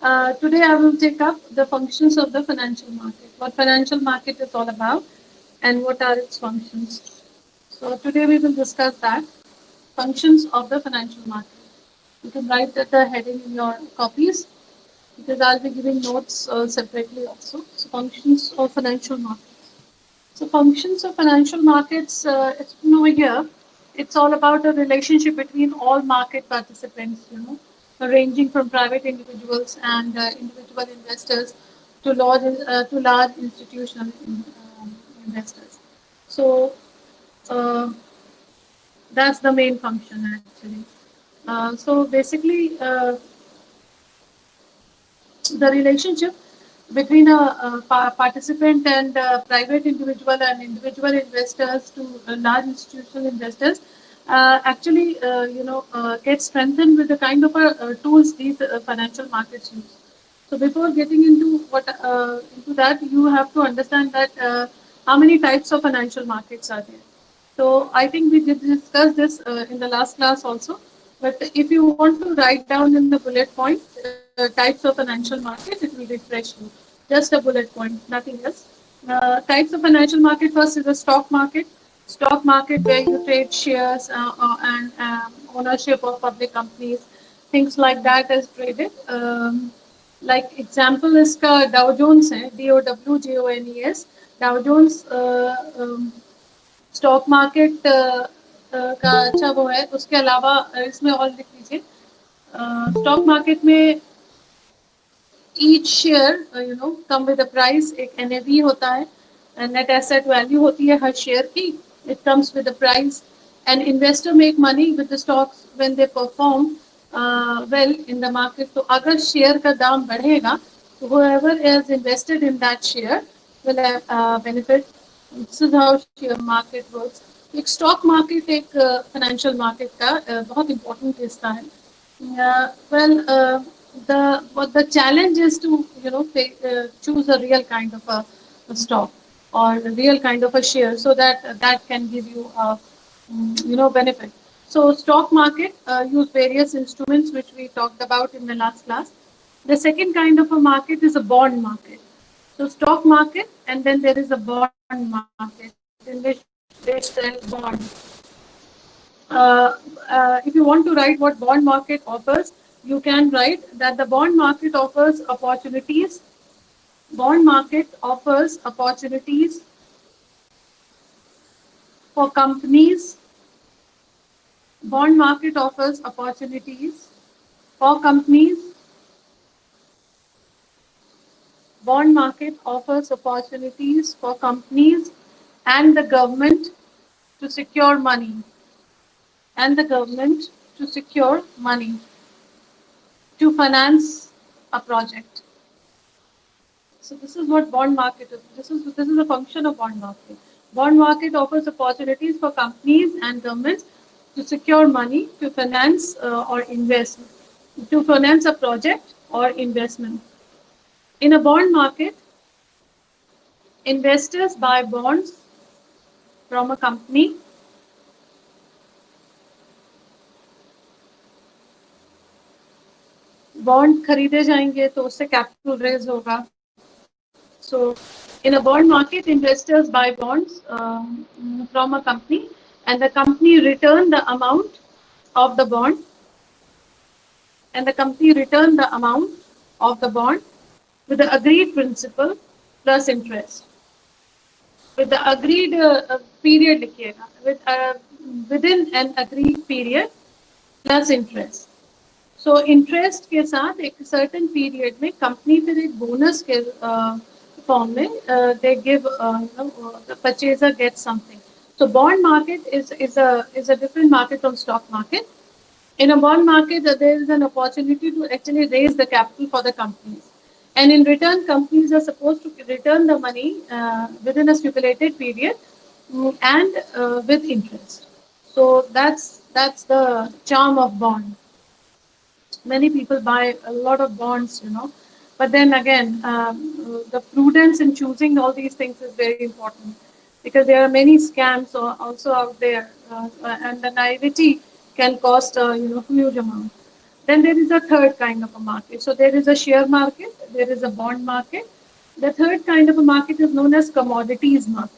Today I will take up the functions of the financial market, what financial market is all about and what are its functions. So today we will discuss that, functions of the financial market. You can write that the heading in your copies because I'll be giving notes separately also. So functions of financial market. So functions of financial markets, it's over here. It's all about a relationship between all market participants, ranging from private individuals and individual investors to large institutional investors. So uh, that's the main function actually. So basically, the relationship between a participant and private individual and individual investors to large institutional investors actually get strengthened with the kind of tools these financial markets use. So before getting into what into that, you have to understand that how many types of financial markets are there. So I think we did discuss this in the last class also. But if you want to write down in the bullet point types of financial market, it will refresh you. Just a bullet point, nothing else. Types of financial market, first is the stock market. Stock market where you trade shares and ownership of public companies, things like that is traded. Like example is का Dow Jones है, DOWJONES. Dow Jones stock market का अच्छा वो है, उसके अलावा इसमें और लिख लीजिए स्टॉक मार्केट में each share come with the price, एक एनएवी होता है, नेट एसेट वैल्यू होती है हर शेयर की, it comes with the price and investor make money with the stocks when they perform well in the market. तो अगर share का दाम बढ़ेगा तो whoever is invested in that share will benefit. This is how share market works. एक stock market एक financial market का बहुत इम्पोर्टेंट हिस्सा है. Well, the challenge is to choose a real kind of a stock or a real kind of a share so that that can give you a benefit. So stock market use various instruments which we talked about in the last class. The second kind of a market is a bond market. So stock market and then there is a bond market in which they sell bonds. If you want to write what bond market offers, you can write that the bond market offers opportunities. Bond market offers opportunities for companies. Bond market offers opportunities for companies. Bond market offers opportunities for companies and the government to secure money. And the government to secure money to finance a project. So this is what bond market is. This is a function of bond market. Bond market offers opportunities for companies and governments to secure money to finance or invest, to finance a project or investment. In a bond market, investors buy bonds from a company. Bond खरीदे जाएंगे तो उससे capital raise होगा. So in a bond market, investors buy bonds from a company and the company return the amount of the bond and the company return the amount of the bond with the agreed principal plus interest. With the agreed period लिखिएगा, within an agreed period plus interest. So interest के साथ एक certain period में company फिर एक bonus के form में they give the purchaser get something. So bond market is a different market from stock market. In a bond market, there is an opportunity to actually raise the capital for the companies, and in return, companies are supposed to return the money within a stipulated period and with interest. So that's the charm of bond. Many people buy a lot of bonds, but then again, the prudence in choosing all these things is very important because there are many scams also out there, and the naivety can cost huge amount. Then there is a third kind of a market. So there is a share market, there is a bond market. The third kind of a market is known as commodities market.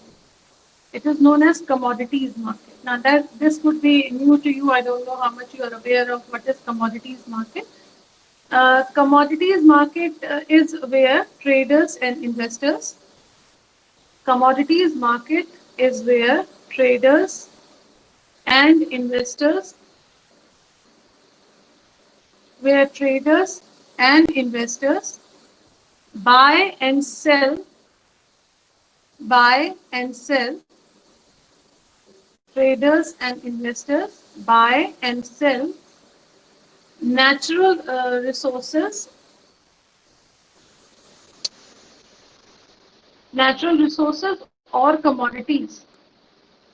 It is known as commodities market. Now that this could be new to you, I don't know how much you are aware of what is commodities market. Commodities market is where traders and investors. Commodities market is where traders and investors, where traders and investors buy and sell, buy and sell, traders and investors buy and sell natural resources, natural resources or commodities.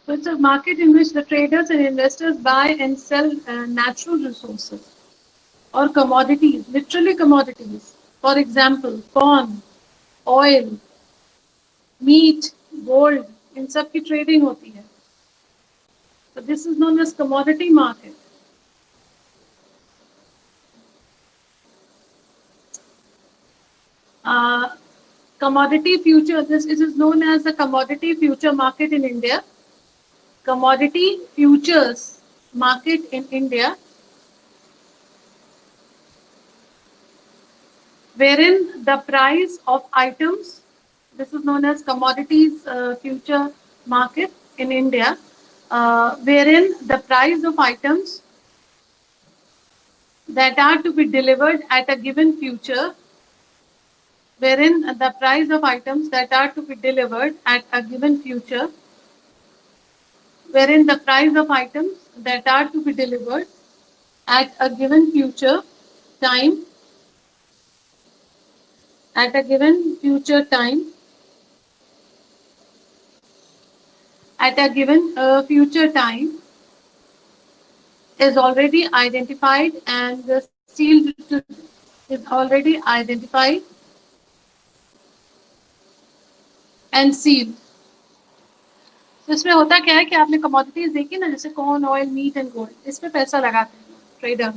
So it's a market in which the traders and investors buy and sell natural resources or commodities, literally commodities. For example, corn, oil, meat, gold, इन सब की trading होती है. So this is known as commodity market. Commodity future, this is known as the commodity future market in India. Commodity futures market in India, wherein the price of items, this is known as commodities future market in India, wherein the price of items that are to be delivered at a given future, wherein the price of items that are to be delivered at a given future, wherein the price of items that are to be delivered at a given future time, at a given future time, at a given future time is already identified and sealed to, is already identified and sealed. तो इसमें होता क्या है कि आपने commodities देखी ना, जैसे corn, oil, meat and gold, इस पे पैसा लगाते हैं ट्रेडर्स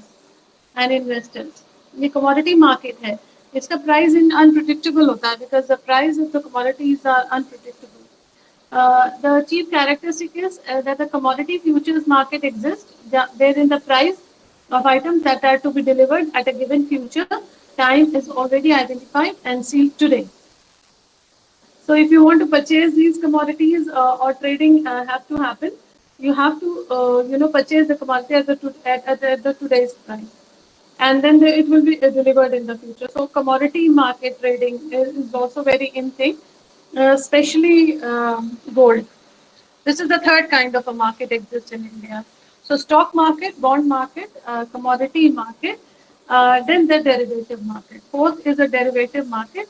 एंड इन्वेस्टर्स. ये कमोडिटी मार्केट है. इसका प्राइस इन अनप्रिडिक्टेबल होता है because the price of the commodities are unpredictable. The chief characteristic is that the commodity futures market exists, wherein the price of items that are to be delivered at a given future time is already identified and sealed today. So if you want to purchase these commodities or trading have to happen, you have to purchase the commodity at the today's price, and then it will be delivered in the future. So commodity market trading is also very in thing, especially gold. This is the third kind of a market exists in India. So stock market, bond market, commodity market, then the derivative market. Fourth is a derivative market.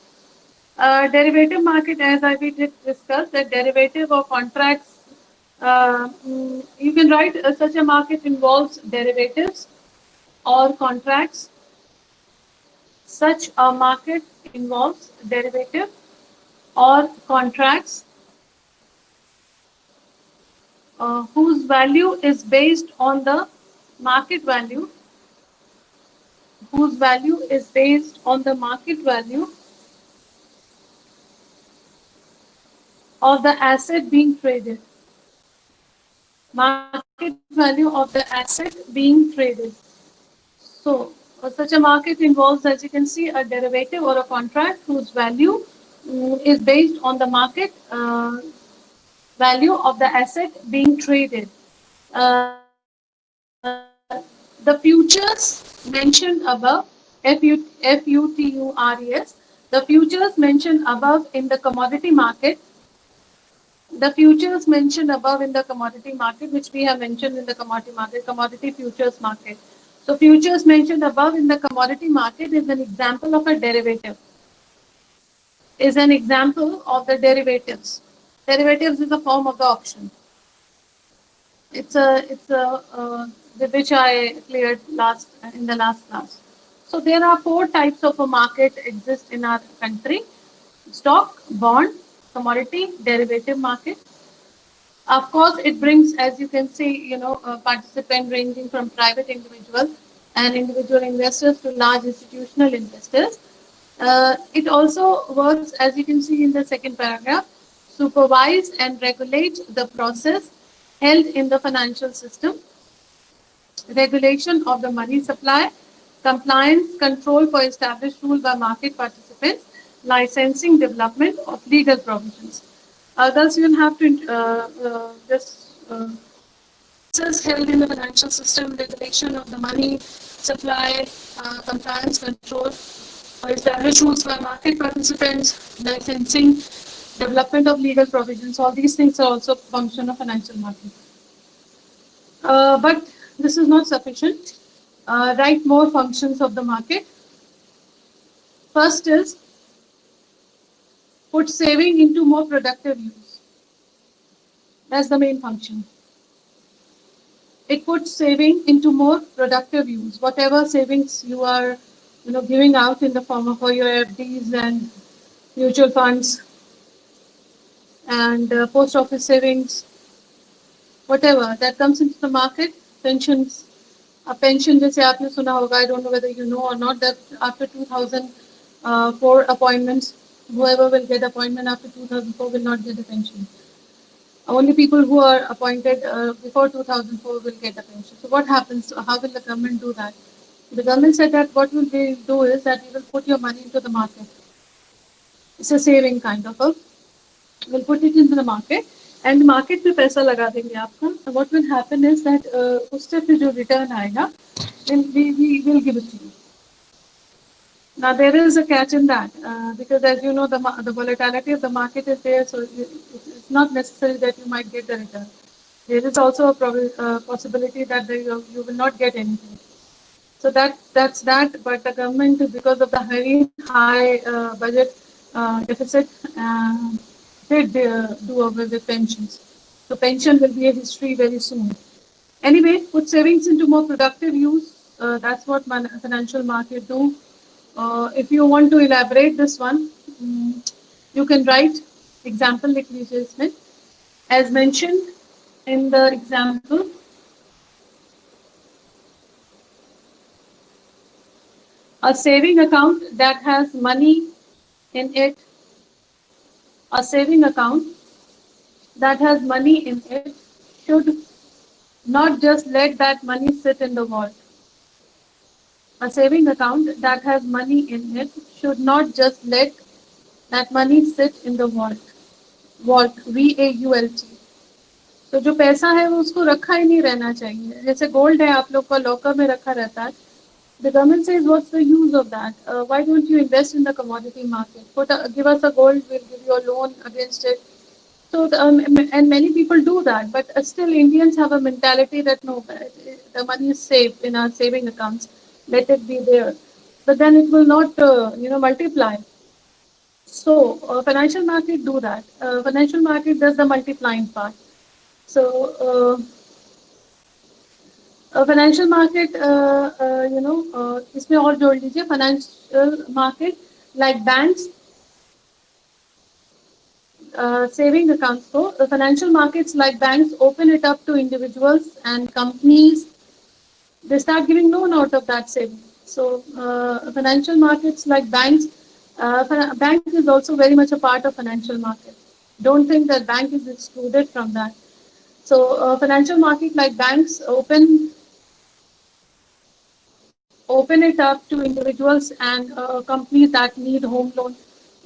Derivative market, as I we did discuss, that derivative or contracts. You can write such a market involves derivatives or contracts. Such a market involves derivative or contracts whose value is based on the market value, whose value is based on the market value of the asset being traded. Market value of the asset being traded. So, such a market involves, as you can see, a derivative or a contract whose value is based on the market value of the asset being traded. The futures mentioned above, FUTURES, the futures mentioned above in the commodity market, the futures mentioned above in the commodity market, which we have mentioned in the commodity market, commodity futures market. So futures mentioned above in the commodity market is an example of a derivative, is an example of the derivatives. Derivatives is a form of the option. It's a which I cleared last in the last class. So there are four types of a market exist in our country: stock, bond, commodity, derivative market. Of course, it brings, as you can see, a participant ranging from private individual and individual investors to large institutional investors. It also works, as you can see in the second paragraph, supervise and regulate the process held in the financial system, regulation of the money supply, compliance, control for established rule by market participants, licensing, development of legal provisions. Thus, you will have to just process held in the financial system, regulation of the money supply, compliance, control for established rules by market participants, licensing, development of legal provisions. All these things are also function of financial market. But this is not sufficient. Write more functions of the market. First is put saving into more productive use. That's the main function. It puts saving into more productive use. Whatever savings you are, giving out in the form of your FDs and mutual funds and post office savings, whatever that comes into the market, pensions. A pension, जैसे आपने सुना होगा, I don't know whether you know or not, that after 2004 appointments, whoever will get appointment after 2004 will not get a pension. Only people who are appointed before 2004 will get a pension. So what happens? How will the government do that? The government said that what will they do is that we will put your money into the market. It's a saving kind of a. We'll put it into the market and market पे पैसा लगा देंगे आपका. What will happen is that उससे फिर जो return आएगा, we will give it to you. Now there is a catch in that because as you know the volatility of the market is there, so it's not necessary that you might get the return. There is also a possibility that you will not get anything. So that's that. But the government, because of the very high budget deficit, did do away with pensions. So pension will be a history very soon. Anyway, put savings into more productive use. That's what financial market do. If you want to elaborate this one, you can write example लिख लीजिए इसमें. As mentioned in the example, a saving account that has money in it, a saving account that has money in it should not just let that money sit in the vault. A saving account that has money in it should not just let that money sit in the vault. Vault, VAULT. तो जो पैसा है वो उसको रखा ही नहीं रहना चाहिए. जैसे गोल्ड है आप लोग का लॉकर में रखा रहता है. The government says, what's the use of that? Why don't you invest in the commodity market? Give us a gold, we'll give you a loan against it. So, and many people do that, but still Indians have a mentality that no, the money is safe in our saving accounts. Let it be there. But then it will not, multiply. So, financial market do that. Financial market does the multiplying part. So, financial market इसमें और जोड़ लीजिए financial market like banks saving accounts को financial markets like banks open it up to individuals and companies. They start giving loan out of that saving. So financial markets like banks, bank is also very much a part of financial market. Don't think that bank is excluded from that. So financial market like banks open it up to individuals and companies that need home loan.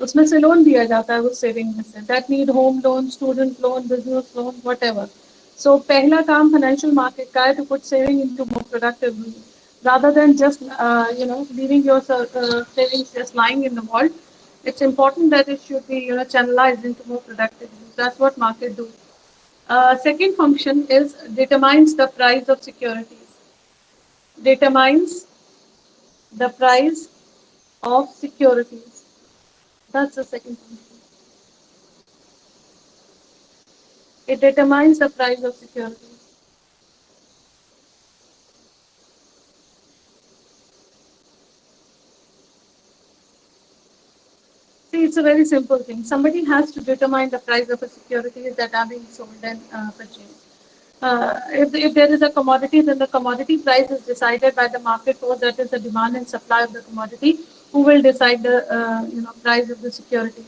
उसमें से loan दिया जाता है उस saving में से. That need home loan, student loan, business loan, whatever. So पहला काम financial market का है to put saving into more productive use, rather than just leaving your savings just lying in the vault. It's important that it should be channelized into more productive use. That's what market do. Second function is determines the price of securities. Determines the price of securities. That's the second function. It determines the price of securities. See, it's a very simple thing. Somebody has to determine the price of a securities that are being sold and purchased. If there is a commodity, then the commodity price is decided by the market force, that is the demand and supply of the commodity, who will decide the price of the security.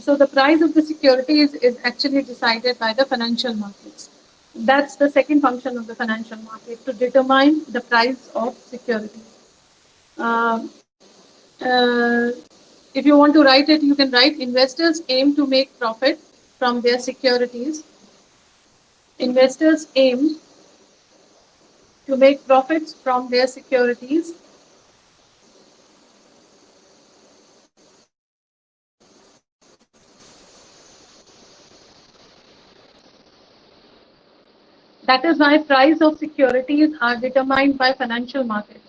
So the price of the securities is actually decided by the financial markets. That's the second function of the financial market, to determine the price of securities. Uh, uh, if you want to write it, you can write: investors aim to make profit from their securities. Investors aim to make profits from their securities. That is why price of securities are determined by financial markets.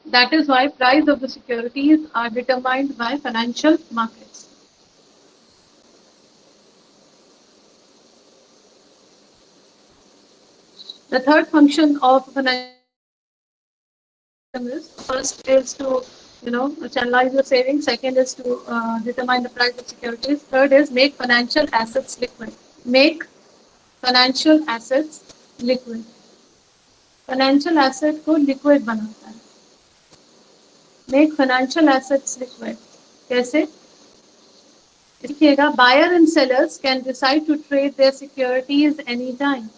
That is why price of the securities are determined by financial markets. The third function of financial system is: first is to channelize your savings. Second is to determine the price of securities. Third is make financial assets liquid. Make financial assets liquid. Financial asset को liquid बनाता है. Make financial assets liquid. कैसे? देखिएगा, buyer and sellers can decide to trade their securities anytime.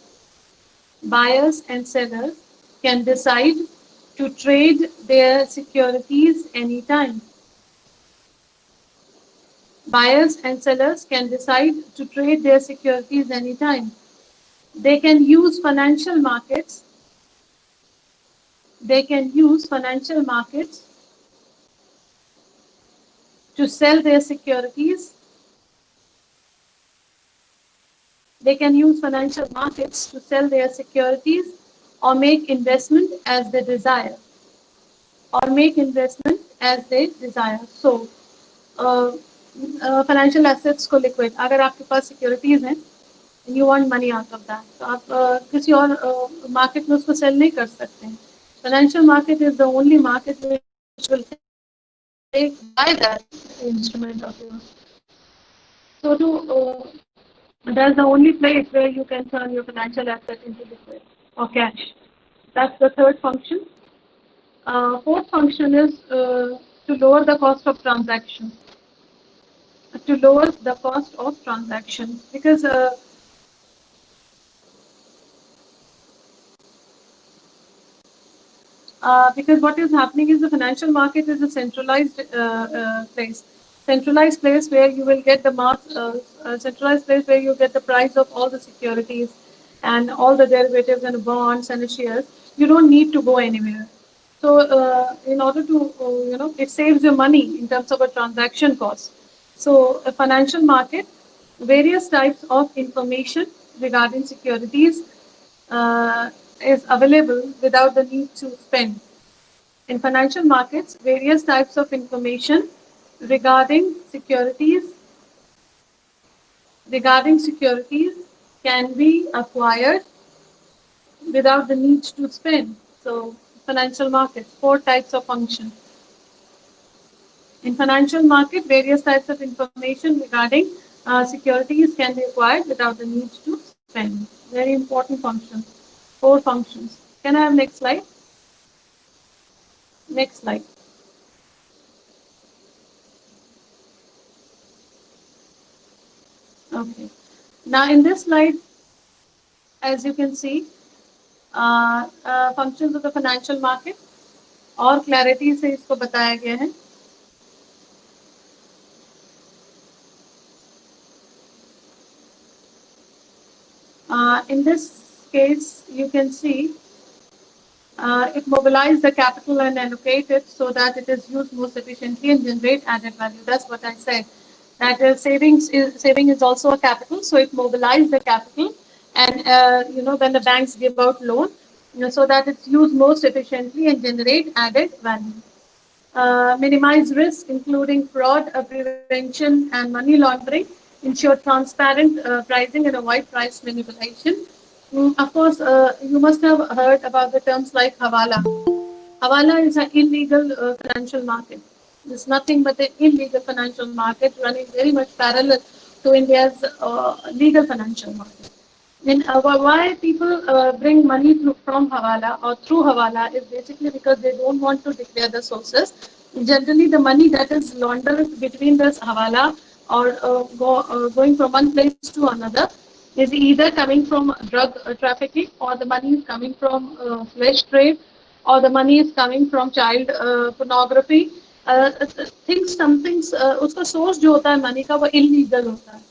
Buyers and sellers can decide to trade their securities anytime. Buyers and sellers can decide to trade their securities anytime. They can use financial markets. They can use financial markets to sell their securities. They can use financial markets to sell their securities or make investment as they desire. Or make investment as they desire. So, financial assets को liquid. अगर आपके पास securities हैं, and you want money out of that, तो आप किसी और market में उसको sell नहीं कर सकते हैं. Financial market is the only market which will buy that instrument of yours. So that's the only place where you can turn your financial asset into liquid or cash. That's the third function. Fourth function is to lower the cost of transaction. To lower the cost of transaction, because what is happening is the financial market is a centralized place. Centralized place where you will get the centralized place where you get the price of all the securities and all the derivatives and bonds and the shares. You don't need to go anywhere. So in order to, it saves you money in terms of a transaction cost. So a financial market, various types of information regarding securities is available without the need to spend. In financial markets, various types of information regarding securities can be acquired without the need to spend. So financial markets, four types of function. In financial market, various types of information regarding securities can be acquired without the need to spend. Very important function. Four functions. Can I have next slide? Next slide. Okay. Now in this slide, as you can see, functions of the financial market और clarity से इसको बताया गया है. In this case, you can see it mobilizes the capital and allocate it so that it is used most efficiently and generate added value. That's what I said. That saving is also a capital, so it mobilizes the capital, and when the banks give out loan, so that it's used most efficiently and generate added value. Minimize risk, including fraud, prevention, and money laundering. Ensure transparent pricing and avoid price manipulation. Of course, you must have heard about the terms like Hawala. Hawala is an illegal financial market. It's nothing but an illegal financial market running very much parallel to India's legal financial market. then why people bring money from Hawala or through Hawala is basically because they don't want to declare the sources. Generally, the money that is laundered between this Hawala or going from one place to another is either coming from drug trafficking, or the money is coming from flesh trade, or the money is coming from child pornography. Things, some things, उसका source जो होता है money का वो illegal होता है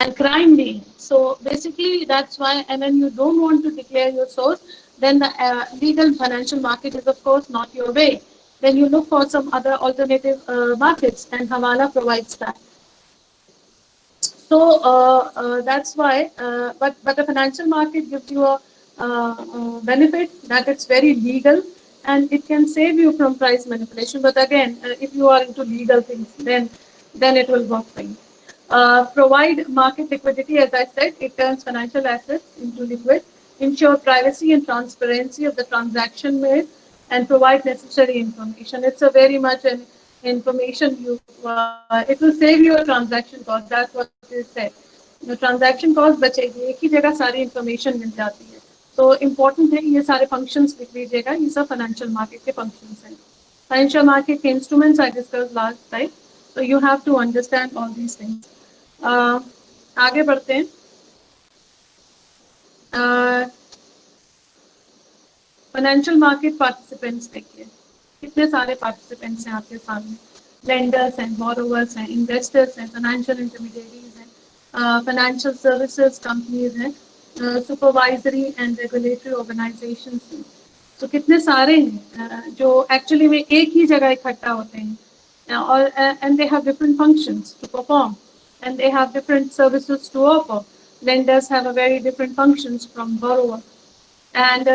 and crime me. So basically, that's why. And when you don't want to declare your source, then the legal financial market is of course not your way. Then you look for some other alternative markets, and Hawala provides that. So that's why. But the financial market gives you a benefit that it's very legal, and it can save you from price manipulation. But again, if you are into legal things, then it will work for you. Provide market liquidity, as I said, it turns financial assets into liquid, ensure privacy and transparency of the transaction made, and provide necessary information. It's a very much an information it will save you a transaction cost. That's what it said. The transaction cost बचेगी, एक ही जगह सारी information मिल जाती है. So important है ये सारे functions लिख लीजिएगा. ये सब financial market के functions हैं. Financial market के instruments I discussed last time. So you have to understand all these things. आगे बढ़ते हैं. फाइनेंशियल मार्केट पार्टिसिपेंट्स देखिए, कितने सारे पार्टिसिपेंट्स हैं आपके सामने. लेंडर्स हैं, बोरोवर्स हैं, इन्वेस्टर्स हैं, फाइनेंशियल इंटरमीडिएरीज हैं, फाइनेंशियल सर्विसेज कंपनीज हैं, सुपरवाइजरी एंड रेगुलेटरी ऑर्गेनाइजेशंस हैं. तो कितने सारे हैं जो एक्चुअली में एक ही जगह इकट्ठा होते हैं, और and they have different functions to perform, and they have different services to offer. Lenders have a very different functions from borrower. And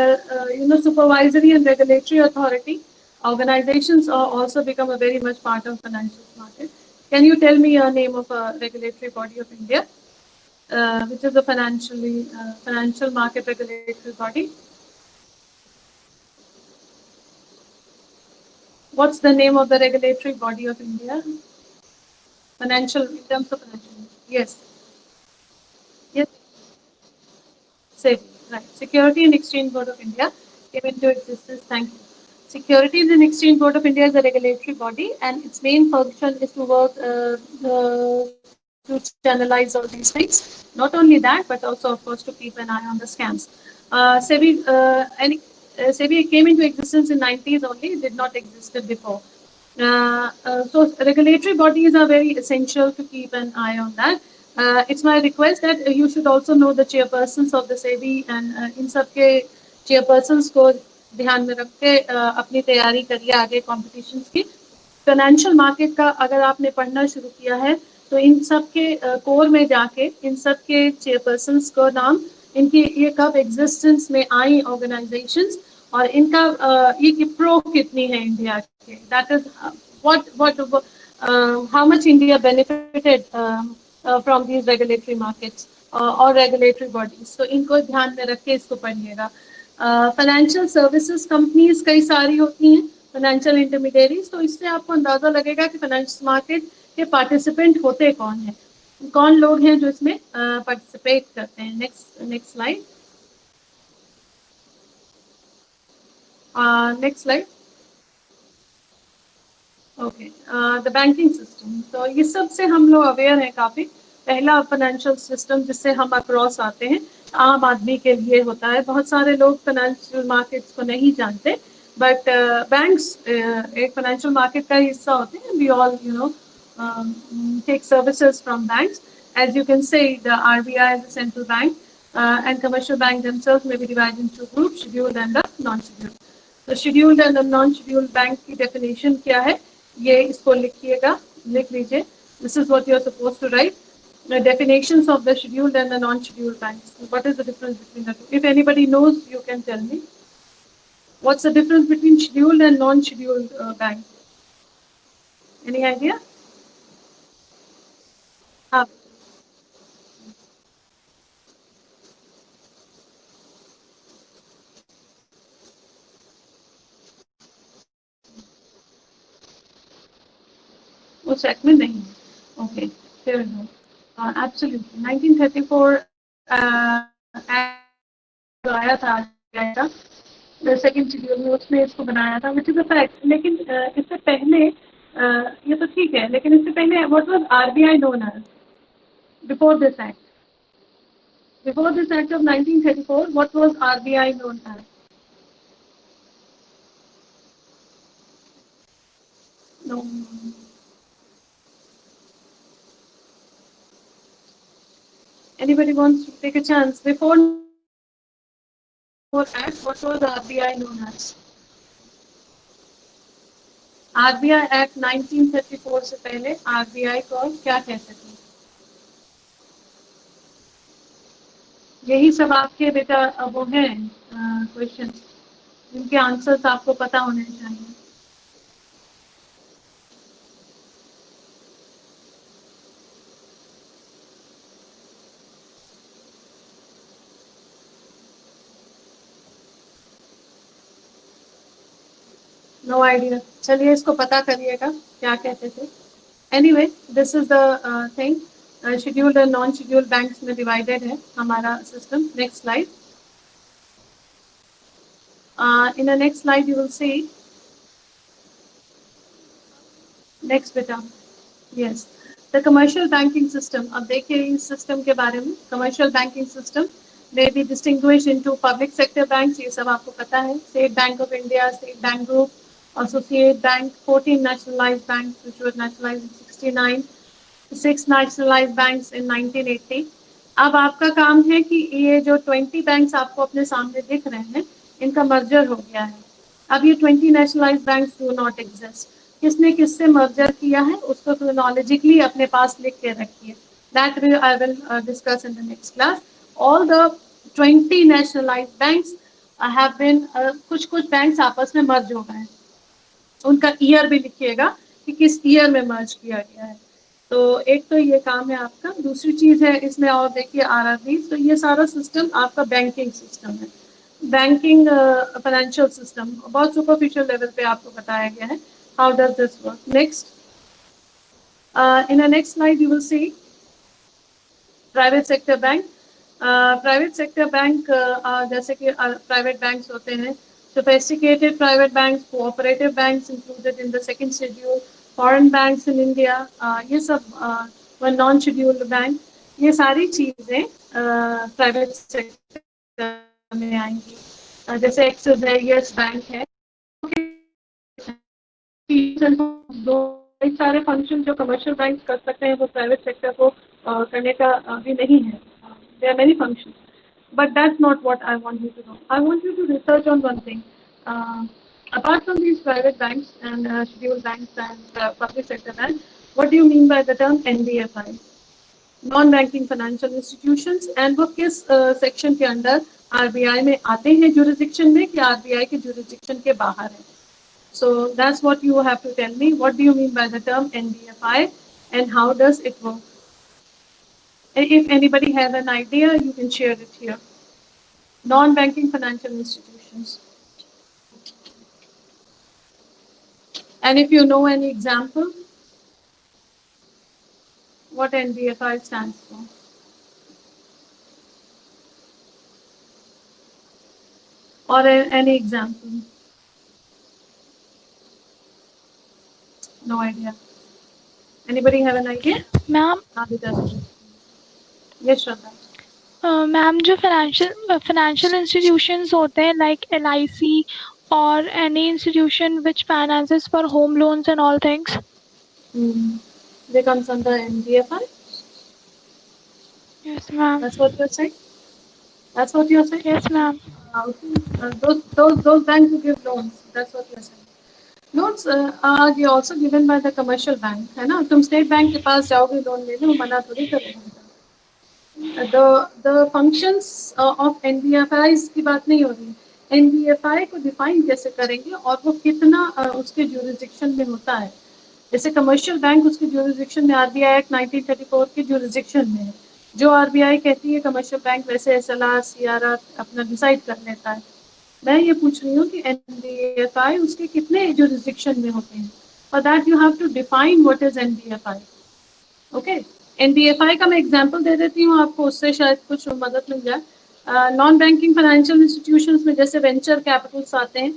supervisory and regulatory authority organizations are also become a very much part of financial market. Can you tell me a name of a regulatory body of India, which is a financial market regulatory body? What's the name of the regulatory body of India? Financial, in terms of financial. Yes. Yes. SEBI, right. Security and Exchange Board of India came into existence. Thank you. Securities and Exchange Board of India is a regulatory body, and its main function is to work to channelize all these things. Not only that, but also, of course, to keep an eye on the scams. SEBI came into existence in 90s only; it did not existed before. So regulatory bodies are very essential to keep an eye on that. It's my request that you should also know the chairpersons of the SEBI, and in सबके chairpersons को ध्यान में रख के अपनी तैयारी करिए आगे कॉम्पिटिशन्स की. फाइनेंशियल मार्केट का अगर आपने पढ़ना शुरू किया है तो इन सब के कोर में जाके इन सब के चेयरपर्सन्स को नाम, इनकी ये कब एग्जिस्टेंस में आई ऑर्गेनाइजेशंस, और इनका ये प्रो कितनी है इंडिया के. That is what how much India benefited from these regulatory markets or regulatory bodies. So इनको ध्यान में रख के इसको पढ़िएगा. फाइनेंशियल सर्विसेज कंपनीज कई सारी होती हैं, फाइनेंशियल इंटरमीडिएरीज, तो इससे आपको अंदाजा लगेगा कि फाइनेंशियल मार्केट के पार्टिसिपेंट होते कौन हैं, कौन लोग हैं जो इसमें पार्टिसिपेट करते हैं. Next slide. Next slide. Okay, the banking system. तो ये सब से हम लोग अवेयर हैं काफ़ी. पहला फाइनेंशियल सिस्टम जिससे हम अक्रॉस आते हैं आम आदमी के लिए होता है. बहुत सारे लोग फाइनेंशियल मार्केट्स को नहीं जानते, बट बैंक्स एक फाइनेंशियल मार्केट का हिस्सा होते हैं. We all take services from banks. As you can say, the RBI is a central bank, and commercial bank themselves may be divided into groups, scheduled and the non-scheduled. तो scheduled and the non-scheduled bank की definition क्या है, ये इसको लिखिएगा, लिख लीजिए. This is what you are supposed to write. The definitions of the scheduled and the non-scheduled banks. What is the difference between the two? If anybody knows, you can tell me. What's the difference between scheduled and non-scheduled bank? Any idea? उस act में नहीं. Okay, fair enough. Absolutely. 1934 आया था second schedule में, उसमें इसको बनाया था, विच इज अ फैक्ट। लेकिन इससे पहले ये तो ठीक है, लेकिन इससे पहले what was RBI known as before this act? Before this act of 1934, what was RBI known as? No, anybody wants to take a chance? Before act, what was RBI known as? RBI act 1934 से पहले RBI को क्या कहते थे? यही सब आपके बेटा वो हैं क्वेश्चन, जिनके आंसर्स आपको पता होने चाहिए। No idea. चलिए इसको पता करिएगा क्या कहते थे। Anyway, this is the thing. Scheduled और नॉन शेड्यूल्ड बैंक्स में डिवाइडेड है हमारा system. Next slide. In the next slide you will see, next बेटा, yes, the commercial banking system. अब देखिए इस सिस्टम के बारे में। Commercial banking system may be distinguished into public sector banks, ये सब आपको पता है, state bank of India, state bank group, associate bank, 14 nationalized banks which were nationalized in 69, 6 nationalized banks in 1980। अब आपका काम है कि ये जो 20 बैंक्स आपको अपने सामने दिख रहे हैं, इनका मर्जर हो गया है। अब ये 20 nationalized banks do not exist। किसने किससे मर्जर किया है उसको क्रोनोलॉजिकली अपने पास लिख के रखिए। That I will discuss in the next class. All the 20 nationalized banks have been कुछ बैंक्स आपस में मर्ज हो गए हैं। उनका ईयर भी लिखिएगा कि किस ईयर में मर्ज किया गया है। तो एक तो ये काम है आपका। दूसरी चीज है इसमें, और देखिए आरआरबी, तो ये सारा सिस्टम आपका बैंकिंग सिस्टम है। बैंकिंग फाइनेंशियल सिस्टम बहुत सुपरफिशियल लेवल पे आपको बताया गया है। How does this work? Next, in the next slide you will C private sector bank. Private sector bank जैसे कि प्राइवेट बैंक्स होते हैं, sophisticated private banks, cooperative banks included in the second schedule, foreign banks in India, ये सब one non scheduled bank. ये सारी चीजें private sector में आएंगी। जैसे एक्सिस है, यस बैंक है, दो सारे फंक्शन जो कमर्शियल बैंक कर सकते हैं वो प्राइवेट सेक्टर को करने का भी नहीं है। There are many functions, but that's not what I want you to know. I want you to research on one thing. Apart from these private banks and scheduled banks and public sector banks, what do you mean by the term NBFI? Non-banking financial institutions, and वो किस section के अंदर RBI में आते हैं jurisdiction में, कि RBI के jurisdiction के बाहर है? So that's what you have to tell me. What do you mean by the term NBFI and how does it work? If anybody has an idea, you can share it here. Non-banking financial institutions. And if you know any example, what NBFI stands for? Or any example? No idea. Anybody have an idea? Ma'am Yes, Shraddha. Ma'am जो financial institutions होते हैं like LIC और any institution which finances for home loans and all things. They comes under NBFI? Yes, ma'am. That's what you're saying? That's what you're saying? Yes, ma'am. Those banks who give loans, that's what you're saying. Loans are also given by the commercial bank, है ना? तुम state bank के पास जाओगे loan लेने, वो मना थोड़ी करेगा। The functions of NBFIs की बात नहीं हो रही। NBFI को डिफाइन कैसे करेंगे और वो कितना उसके jurisdiction में होता है। जैसे कमर्शियल बैंक उसके jurisdiction में RBI एक्ट 1934 के jurisdiction में है। जो RBI कहती है कमर्शियल बैंक, वैसे SLR, CRR अपना डिसाइड कर लेता है। मैं ये पूछ रही हूँ कि NBFI उसके कितने jurisdiction में होते हैं। For that you have to define what is NBFI. Okay? NBFI का मैं एग्जाम्पल दे देती हूँ आपको, उससे शायद कुछ मदद मिल जाए। नॉन बैंकिंग फाइनेंशियल इंस्टीट्यूशंस में जैसे वेंचर कैपिटल्स आते हैं,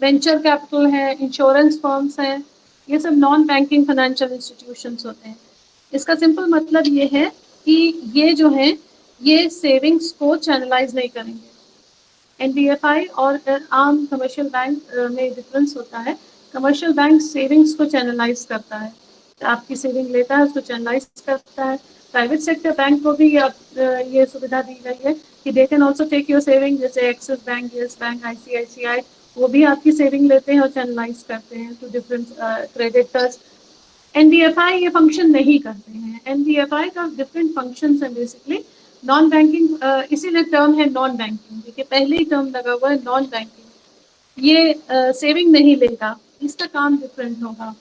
वेंचर कैपिटल है, इंश्योरेंस फर्म्स हैं, ये सब नॉन बैंकिंग फाइनेंशियल इंस्टीट्यूशंस होते हैं। इसका सिंपल मतलब ये है कि ये जो है ये सेविंग्स को चैनलाइज नहीं करेंगे। एनबीएफआई और आम कमर्शियल बैंक में डिफरेंस होता है। कमर्शियल बैंक सेविंग्स को चैनलाइज करता है, आपकी सेविंग लेता है उसको चैनलाइज करता है। प्राइवेट सेक्टर बैंक को भी ये सुविधा दी गई है कि they can also take your saving, जैसे Axis Bank, Yes Bank, ICICI, वो भी आपकी सेविंग लेते हैं और चैनलाइज करते हैं टू डिफरेंट क्रेडिटर्स। एनबीएफआई ये फंक्शन नहीं करते हैं। एनबीएफआई का डिफरेंट फंक्शंस हैं बेसिकली। नॉन बैंकिंग इसीलिए टर्म है नॉन बैंकिंग, देखिए पहले ही टर्म लगा हुआ है नॉन बैंकिंग। ये सेविंग नहीं लेगा, इसका काम डिफरेंट होगा।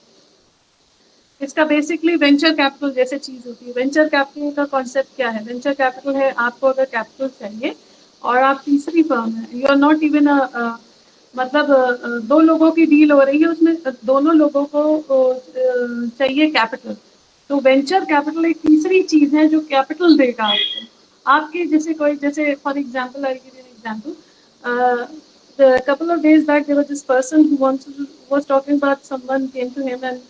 इसका बेसिकली वेंचर कैपिटल जैसे चीज होती है। वेंचर कैपिटल का कॉन्सेप्ट क्या है? वेंचर कैपिटल है आपको अगर कैपिटल चाहिए और आप तीसरी फर्म है, यू आर नॉट इवन मतलब दो लोगों की डील हो रही है, उसमें दोनों लोगों को चाहिए कैपिटल, तो वेंचर कैपिटल एक तीसरी चीज है जो कैपिटल देगा आपको। आपके जैसे कोई, जैसे for example I give you an example, a couple of days back there was this person who was talking about someone came to him and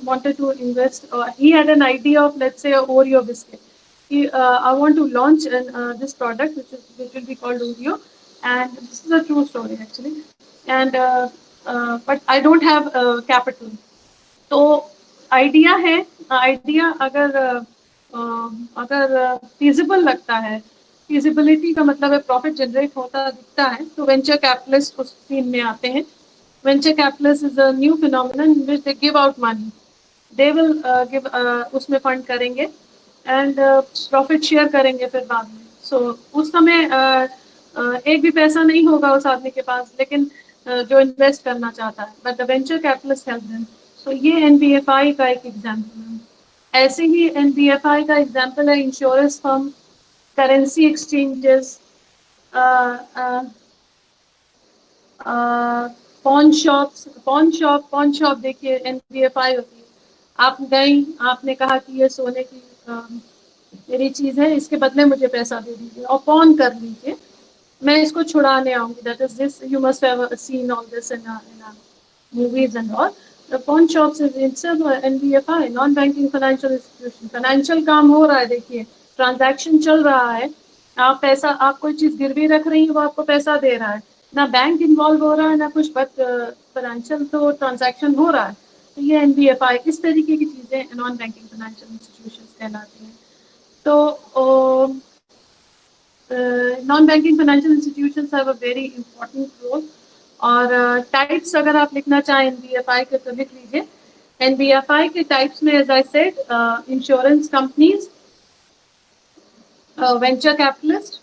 wanted to invest. He had an idea of, let's say, a Oreo biscuit. I want to launch this product which will be called Oreo, and this is a true story actually. And but I don't have capital. तो idea है, idea अगर feasible लगता है, feasibility का मतलब है profit generate होता दिखता है, तो वेंचर कैपिटलिस्ट उस सीन में आते हैं। Venture capitalist is a new phenomenon in which they give out money, they will give, उसमें फंड करेंगे एंड प्रॉफिट शेयर करेंगे फिर बाद में। सो उस समय एक भी पैसा नहीं होगा उस आदमी के पास, लेकिन जो इन्वेस्ट करना चाहता है, but the venture capitalist help them. तो ये एनबीएफआई का एक एग्जाम्पल है। ऐसे ही एनबीएफआई का एग्जाम्पल है insurance firm, currency exchanges, pawn shop देखिए एनबीएफआई होती है। आप गई, आपने कहा कि ये सोने की मेरी चीज है, इसके बदले मुझे पैसा दे दीजिए और पॉन कर लीजिए, मैं इसको छुड़ाने आऊंगी। That is this, you must have seen all this in movies and all. The pawn shops is itself NBFI, non banking financial institution. Financial काम हो रहा है, देखिए ट्रांजैक्शन चल रहा है, आप पैसा, आप कोई चीज गिरवी रख रही है, वो आपको पैसा दे रहा है, ना बैंक इन्वॉल्व हो रहा है ना कुछ, बट फाइनेंशियल तो ट्रांजैक्शन हो रहा है। तो ये एनबीएफआई इस तरीके की चीजें नॉन बैंकिंग फाइनेंशियल इंस्टीट्यूशन कहलाती हैं। तो non banking financial institutions have a very important role. और टाइप्स अगर आप लिखना चाहें एनबीएफआई के तो लिख लीजिए। एनबीएफआई के टाइप्स में as I said, insurance companies, venture capitalist,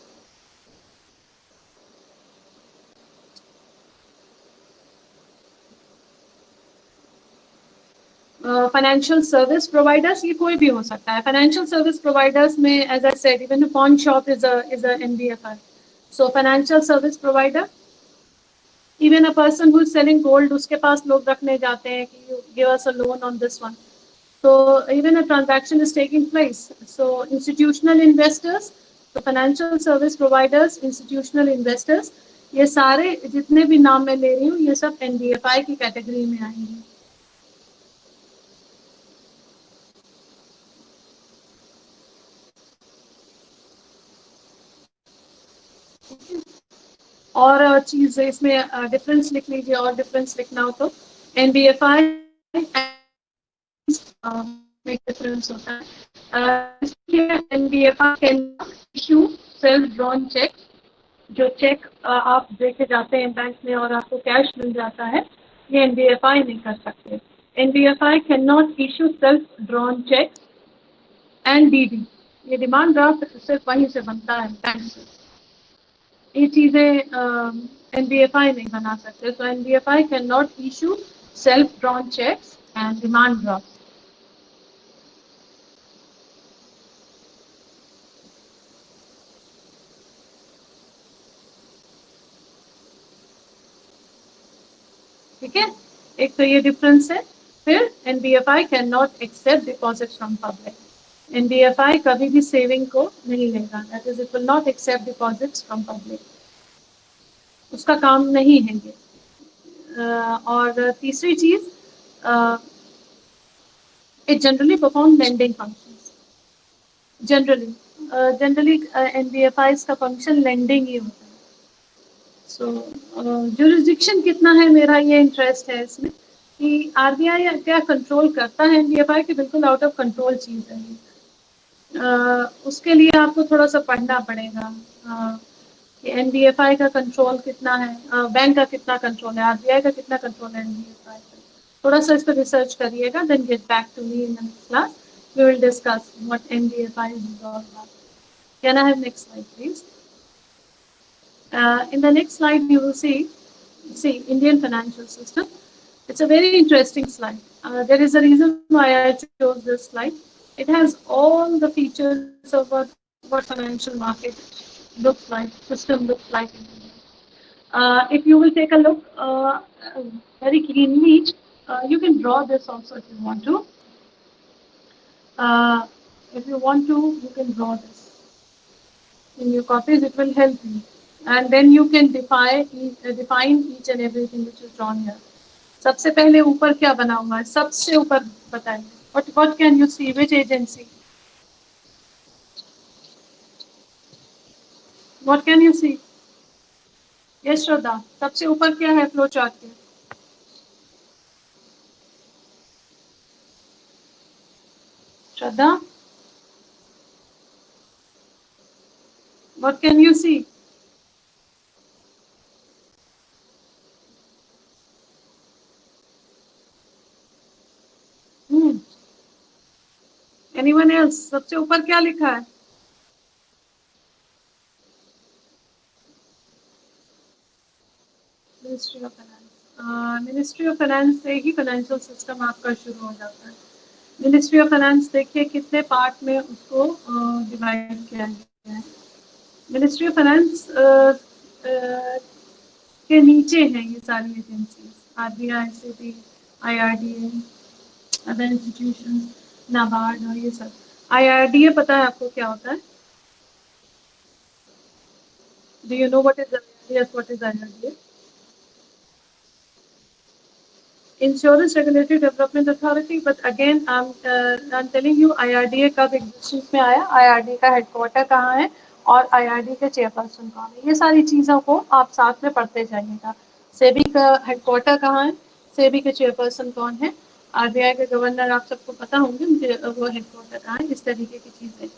financial service providers, ये कोई भी हो सकता है। फाइनेंशियल सर्विस प्रोवाइडर्स में as I said even pawn shop is a NBFI. So financial service provider, even a person who is selling gold, उसके पास लोग रखने जाते हैं कि you give us a loan on this one, so even a transaction is taking place. So institutional investors, so financial service providers, institutional investors, ये सारे जितने भी नाम मैं ले रही हूँ ये सब एनबीएफआई की कैटेगरी में आएंगे। और चीज इसमें डिफरेंस लिख लीजिए, और डिफरेंस लिखना हो तो एनबीएफआई में डिफरेंस होता है। NBFI can issue self drawn cheque, जो चेक आप देके जाते हैं बैंक में और आपको कैश मिल जाता है, ये एनबीएफआई नहीं कर सकते। NBFI can not issue self drawn cheque and DD, ये डिमांड ड्राफ्ट सिर्फ वहीं से बनता है बैंक से, ये चीजें एनबीएफआई नहीं बना सकते। So NBFI can not issue self drawn cheques and demand draft. ठीक है, एक तो ये डिफरेंस है। फिर NBFI can not accept deposit from public. NBFI कभी भी सेविंग को नहीं लेगा, that is it will not accept deposits from public, उसका काम नहीं है ये। और तीसरी चीज, it generally perform lending functions. Generally NBFIs का फंक्शन लेंडिंग ही होता है। सो जुरिस्डिक्शन कितना है, मेरा ये इंटरेस्ट है इसमें कि RBI क्या कंट्रोल करता है NBFI की, बिल्कुल आउट ऑफ कंट्रोल चीज है ये। उसके लिए आपको थोड़ा सा पढ़ना पड़ेगा कि NBFI का कंट्रोल कितना है, बैंक का कितना कंट्रोल है, RBI का कितना कंट्रोल है NBFI का। थोड़ा सा इस पर रिसर्च करिएगा, then get back to me in the next class, we will discuss what NBFI is all about. Can I have next slide, please? In the next slide, you will see Indian financial system. It's a very interesting slide. There is a reason why I chose this slide. It has all the features of what financial market looks like, system looks like in India. If you will take a look very cleanly, you can draw this also if you want to. If you want to, you can draw this in your copies. It will help you, and then you can define each and everything which is drawn here. सबसे पहले ऊपर क्या बना हुआ है, सबसे ऊपर बताइए, what can you see, which agency, what can you see? Yes, श्रद्धा, सबसे ऊपर क्या है फ्लो चार्ट के? श्रद्धा, what can you see? Anyone else? सबसे ऊपर क्या लिखा है? Ministry of finance. Ministry of finance से ही फाइनेंशियल सिस्टम आपका शुरू हो जाता है। मिनिस्ट्री ऑफ फाइनेंस देखिए कितने पार्ट में उसको डिवाइड किया गया है। मिनिस्ट्री ऑफ फाइनेंस के नीचे हैं ये सारी agencies, RBI, SEBI, IRDA, other institutions, NABARD और ये सब। IRDA पता है आपको क्या होता है? Do you know what is IRDA? Yes, what is IRDA? Insurance Regulatory Development Authority, but again I'm telling you IRDA कब एग्जिस्टेंस में आया, IRDA का हेडक्वार्टर कहाँ है और IRDA के चेयरपर्सन कौन है, ये सारी चीज़ों को आप साथ में पढ़ते जाइएगा। सेबी का हेडक्वार्टर कहाँ है, सेबी के चेयरपर्सन कौन है, RBI के गवर्नर आप सबको पता होंगे, मुझे वो हेडक्वार्टर कहाँ है, इस तरीके की चीज़ें।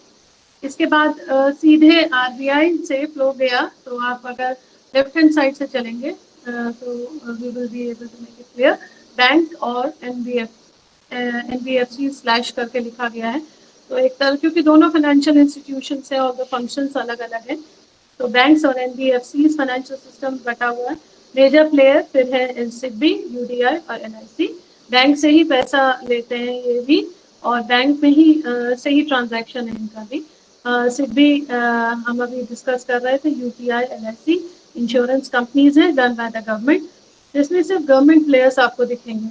इसके बाद सीधे RBI से फ्लो गया, तो आप अगर लेफ्ट हैंड साइड से चलेंगे तो we will be able to make it clear. Bank और NBFC स्लैश करके लिखा गया है, तो एक तरह क्योंकि दोनों फाइनेंशियल इंस्टीट्यूशन है और फंक्शंस अलग अलग हैं, तो बैंक्स और NBFC फाइनेंशियल सिस्टम बटा हुआ है। मेजर प्लेयर फिर है SIDBI, UDI और NIC। बैंक से ही पैसा लेते हैं ये भी, और बैंक में ही से ही ट्रांजैक्शन है इनका भी। SIDBI हम अभी डिस्कस कर रहे थे, UTI, NIC इंश्योरेंस कंपनीज हैं डन बाय द गवर्नमेंट, जिसमें सिर्फ गवर्नमेंट प्लेयर्स आपको दिखेंगे।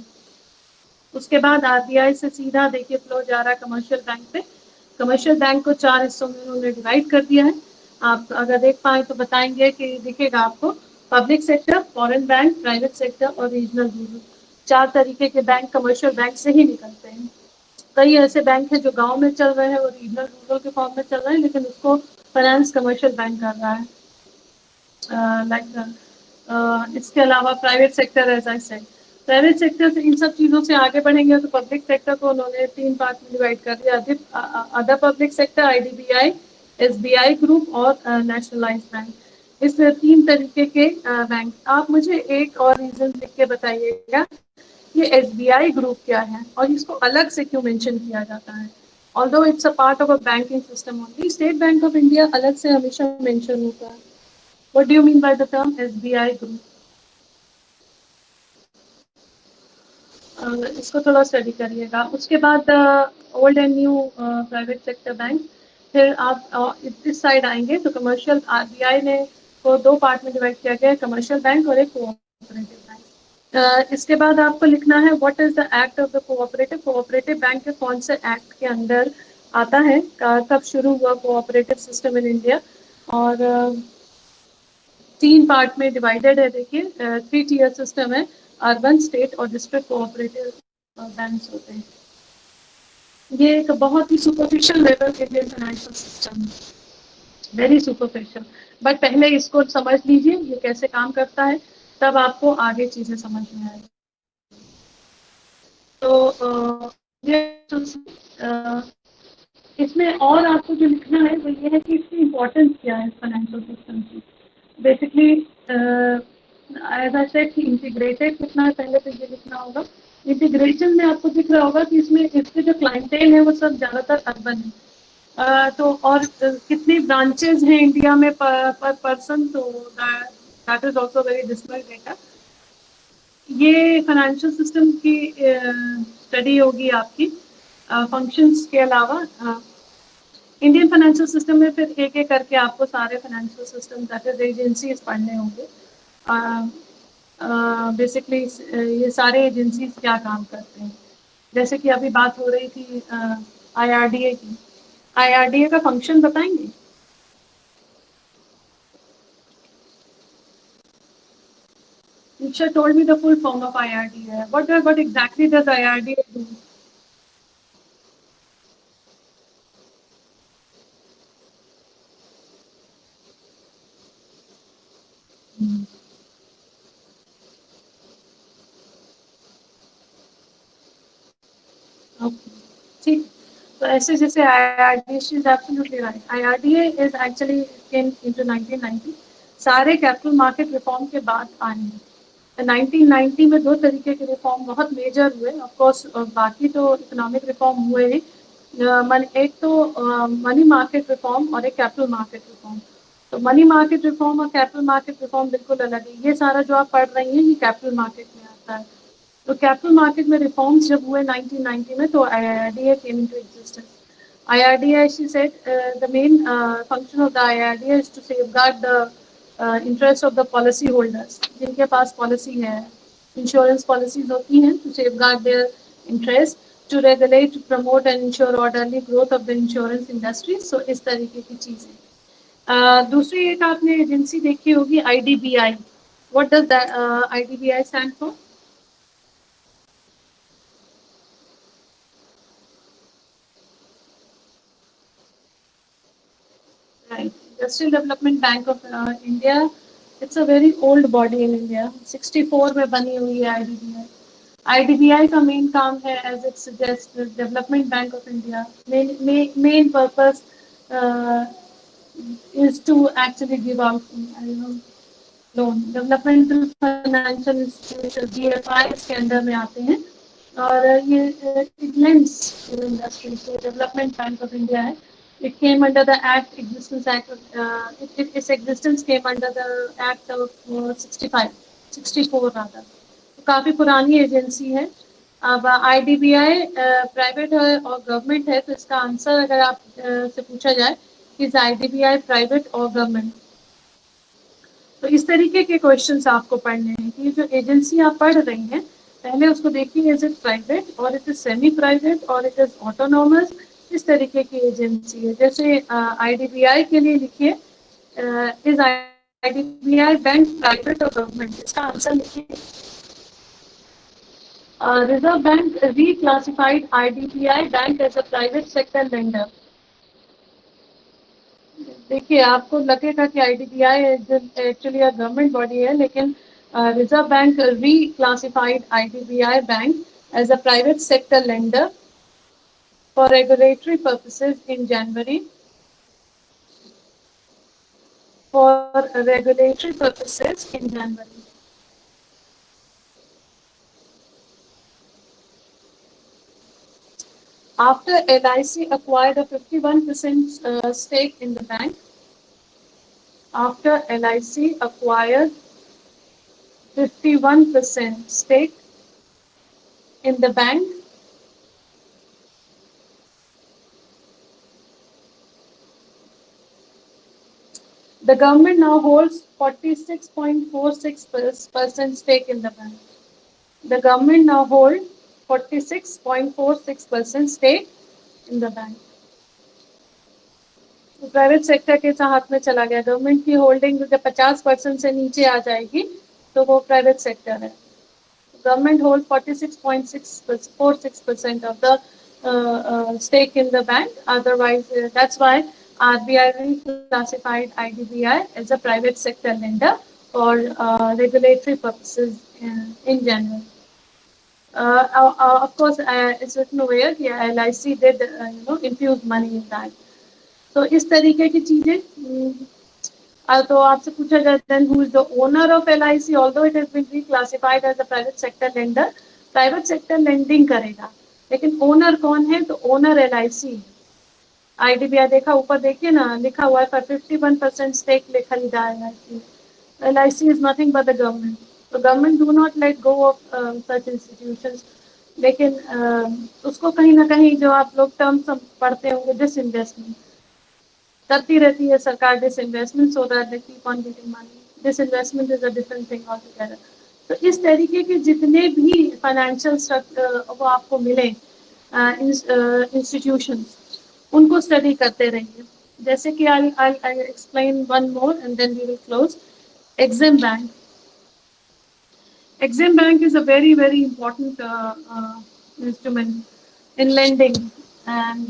उसके बाद RBI से सीधा देखिए फ्लो जा रहा है कमर्शियल बैंक पे। कमर्शियल बैंक को 4 हिस्सों में उन्होंने डिवाइड कर दिया है। आप अगर देख पाए तो बताएंगे कि दिखेगा आपको public sector, foreign bank, private sector और रीजनल रूरल, 4 तरीके के बैंक कमर्शियल बैंक से ही निकलते हैं। कई ऐसे बैंक हैं जो गांव में चल रहे हैं, वो रीजनल रूरल के फॉर्म में चल रहे हैं, लेकिन उसको फाइनेंस कमर्शियल बैंक कर रहा है। इसके अलावा private sector, as I said, private sector से इन सब चीज़ों से आगे बढ़ेंगे तो पब्लिक सेक्टर को उन्होंने 3 पार्ट में डिवाइड कर दिया, other public sector, IDBI, SBI group और नेशनलाइज बैंक। इस 3 तरीके के बैंक। आप मुझे एक और रीजन लिख के बताइएगा, ये SBI ग्रुप क्या है और इसको अलग से क्यों मेंशन किया जाता है। Although it's a part of a banking system only, state bank of India अलग से हमेशा मेंशन होता है। What do you mean by the term SBI group? इसको थोड़ा स्टडी करिएगा। उसके बाद old and new private sector bank. फिर आप इस साइड आएंगे तो कमर्शियल, RBI ने को 2 पार्ट में डिवाइड किया गया है, कमर्शियल बैंक और एक कोऑपरेटिव बैंक। इसके बाद आपको लिखना है what is the act of the cooperative. Cooperative bank के कौन से एक्ट के अंडर आता है कब शुरू हुआ कोऑपरेटिव सिस्टम इन इंडिया, और 3 पार्ट में डिवाइडेड है। देखिए 3 टियर सिस्टम है, अर्बन, स्टेट और डिस्ट्रिक्ट कोऑपरेटिव बैंक्स होते हैं। ये एक बहुत ही सुपरफिशियल लेवल के लिए financial system, very superficial. But पहले इसको समझ लीजिए ये कैसे काम करता है, तब आपको आगे चीजें समझ में आएगी। तो ये इसमें और आपको जो लिखना है वो ये है कि इसकी इम्पोर्टेंस क्या है फाइनेंशियल सिस्टम की। बेसिकली एज आई सेड कि इंटीग्रेटेड कितना है, पहले तो ये लिखना होगा। इंटीग्रेशन में आपको दिख रहा होगा कि इसमें इसके जो क्लाइंटेल है वो सब ज्यादातर अर्बन है। तो और कितनी ब्रांचेस हैं इंडिया में पर पर्सन, तो that is also very dispel data. ये फाइनेंशियल सिस्टम की स्टडी होगी आपकी फंक्शंस के अलावा। इंडियन फाइनेंशियल सिस्टम में फिर एक एक करके आपको सारे financial system that is agencies पढ़ने होंगे। बेसिकली ये सारे एजेंसीज क्या काम करते हैं, जैसे कि अभी बात हो रही थी आईआरडीए की। आईआरडीए का फंक्शन बताएंगे? Diksha told me the full form of IRDA. What exactly does IRDA do? Okay. ठीक, तो ऐसे जैसे IRDA, she is absolutely right. IRDA is actually came into 1990. सारे कैपिटल मार्केट रिफॉर्म के बाद आए हैं। 1990 में 2 तरीके के रिफॉर्म बहुत मेजर हुए। ऑफ कोर्स बाकी तो इकोनॉमिक रिफॉर्म हुए हैं। एक तो मनी मार्केट रिफॉर्म और एक कैपिटल मार्केट रिफॉर्म। तो मनी मार्केट रिफॉर्म और कैपिटल मार्केट रिफॉर्म बिल्कुल अलग है। ये सारा जो आप पढ़ रही हैं ये कैपिटल मार्केट में आता है। तो कैपिटल मार्केट में रिफॉर्म्स जब हुए 1990 में, तो IRDA came into existence. IRDA, she said, the main function of the IRDA is to safeguard the interest of the policy holders, जिनके पास पॉलिसी है, इंश्योरेंस पॉलिसीज होती हैं, to safeguard their interest, to regulate, to promote and ensure orderly growth of the insurance industry. So इस तरीके की चीजें। दूसरी एक आपने एजेंसी देखी होगी IDBI. What does that IDBI stand for? Right. Industrial Development Bank of India. It's a very old body in India. 64 में बनी हुई है IDBI. IDBI का मेन काम है, as it suggests, Development Bank of India. Main purpose uh, is to actually give out, loan. Developmental financial institution DFI इसके under में आते हैं, और ये इट लेंड्स टू इंडस्ट्री। तो डेवलपमेंट बैंक ऑफ इंडिया है। It came under the Act Existence Act. Its existence came under the Act of 65, 64 rather. तो काफी पुरानी एजेंसी है। अब IDBI प्राइवेट है और गवर्नमेंट है, तो इसका आंसर अगर आप से पूछा जाए कि IDBI प्राइवेट और गवर्नमेंट, तो इस तरीके के क्वेश्चंस आपको पढ़ने हैं कि जो एजेंसी आप पढ़ रही हैं पहले उसको देखिए, इज इट प्राइवेट और इट इज सेमी प्राइवेट और इट इज ऑटोनॉमस, इस तरीके की एजेंसी है। जैसे IDBI के लिए लिखिए, इज IDBI बैंक प्राइवेट और गवर्नमेंट, इसका आंसर लिखिए। Reserve Bank reclassified IDBI Bank as a private sector lender. देखिए आपको लगेगा कि IDBI एक्चुअली गवर्नमेंट बॉडी है, लेकिन reserve bank reclassified IDBI Bank as a private sector lender for regulatory purposes in January. For regulatory purposes in January. After LIC acquired a 51% stake in the bank, after LIC acquired 51% stake in the bank, the government now holds 46.46% stake in the bank. The government now holds 46.46% stake in the bank. Private sector के हाथ में चला गया। Government की holding जब 50% से नीचे आ जाएगी तो वो प्राइवेट सेक्टर है। Government holds 46.46% of the stake in the bank. Otherwise, that's why RBI reclassified IDBI as a private sector lender for regulatory purposes in general. Of course, it's written over here कि LIC did infuse money in that. So इस तरीके की चीजें तो आपसे पूछा जाए then who is the owner of LIC? Although it has been reclassified as a private sector lender, private sector lending करेगा, लेकिन ओनर कौन है? तो ओनर LIC। IDBI देखा ऊपर देखिए ना, लिखा हुआ है 51% स्टेक ले खरीदा है LIC। LIC is nothing but the government. So government do not let go of such institutions. लेकिन उसको कहीं ना कहीं जो आप लोग टर्म्स पढ़ते होंगे डिसइन्वेस्टमेंट करती रहती है सरकार, disinvestment so that they keep on getting money. Disinvestment is a different thing altogether. तो इस तरीके के जितने भी फाइनेंशियल वो आपको मिले इंस्टीट्यूशंस, उनको स्टडी करते रहिए। जैसे कि I explain one more and then we will close. Exim Bank. Exim Bank is a very, very important instrument in lending. And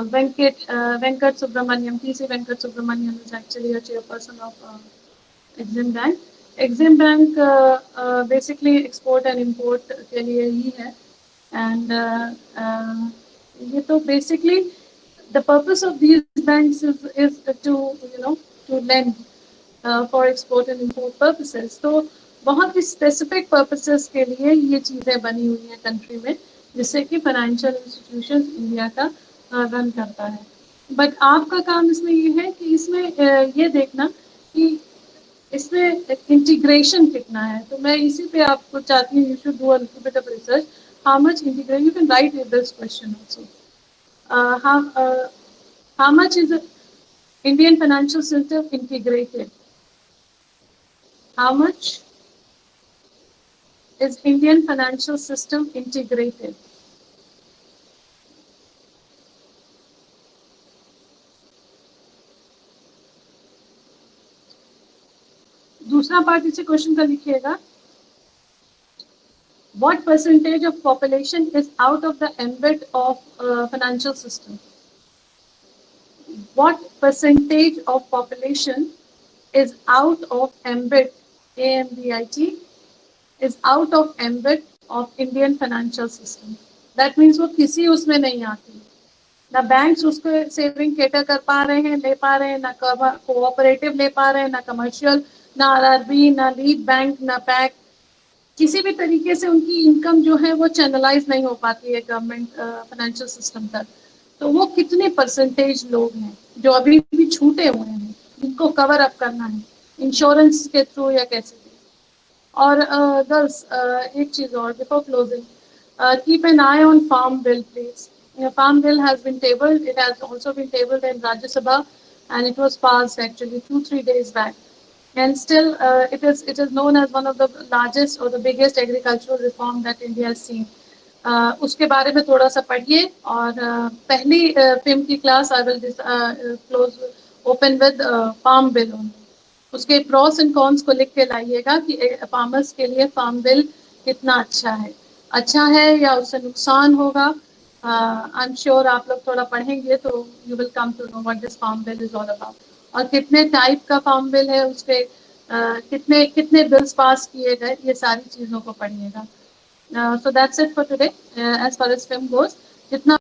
Venkat Subramaniam, TC Venkat Subramaniam is actually a chairperson of Exim Bank. Exim Bank basically export and import के लिए ही है. And ये तो basically the purpose of these banks is to lend for export and import purposes. तो बहुत ही specific purposes के लिए ये चीज़ें बनी हुई हैं कंट्री में, जिससे कि फाइनेंशियल इंस्टीट्यूशंस इंडिया का रन करता है। बट आपका काम इसमें ये है कि इसमें ये देखना कि इसमें इंटीग्रेशन कितना है। तो मैं इसी पे आपको चाहती हूँ, you should do a little bit of research, how much integration, you can write this question also, how much is Indian financial system integrated? How much is Indian financial system integrated? दूसरा part इसे question का लिखिएगा, what percentage of population is out of the ambit of financial system? What percentage of population is out of ambit, AMBIT, is out of ambit of Indian financial system? That means वो किसी उसमें नहीं आती, ना banks उसको saving cater कर पा रहे हैं, ले पा रहे हैं, ना कोऑपरेटिव ले पा रहे हैं, ना कमर्शियल, ना आरआरबी, ना लीड बैंक, ना पैक, किसी भी तरीके से उनकी इनकम जो है वो चैनलाइज नहीं हो पाती है गवर्नमेंट फाइनेंशियल सिस्टम तक। तो वो कितने परसेंटेज लोग हैं जो अभी भी छूटे हुए हैं, जिनको कवर अप करना है इंश्योरेंस के थ्रू या कैसे भी। और गर्ल्स एक चीज और before closing, keep an eye on farm bill please. Farm bill has been tabled. It has also been tabled in Rajya Sabha, and it was passed actually 2-3 days back. And still, it is known as one of the largest or the biggest agricultural reform that India has seen. उसके बारे में थोड़ा सा पढ़िए, और पहली film की class I will close open with farm bill. उसके प्रॉस एंड कॉन्स को लिख के लाइएगा कि फार्मर्स के लिए फार्म बिल कितना अच्छा है या उससे नुकसान होगा। आई एम श्योर आप लोग थोड़ा पढ़ेंगे तो you will come to know what this farm bill is all about, और कितने टाइप का फार्म बिल है, उसके कितने कितने बिल्स पास किए गए, ये सारी चीज़ों को पढ़िएगा। So that's it for today as far as film goes. जितना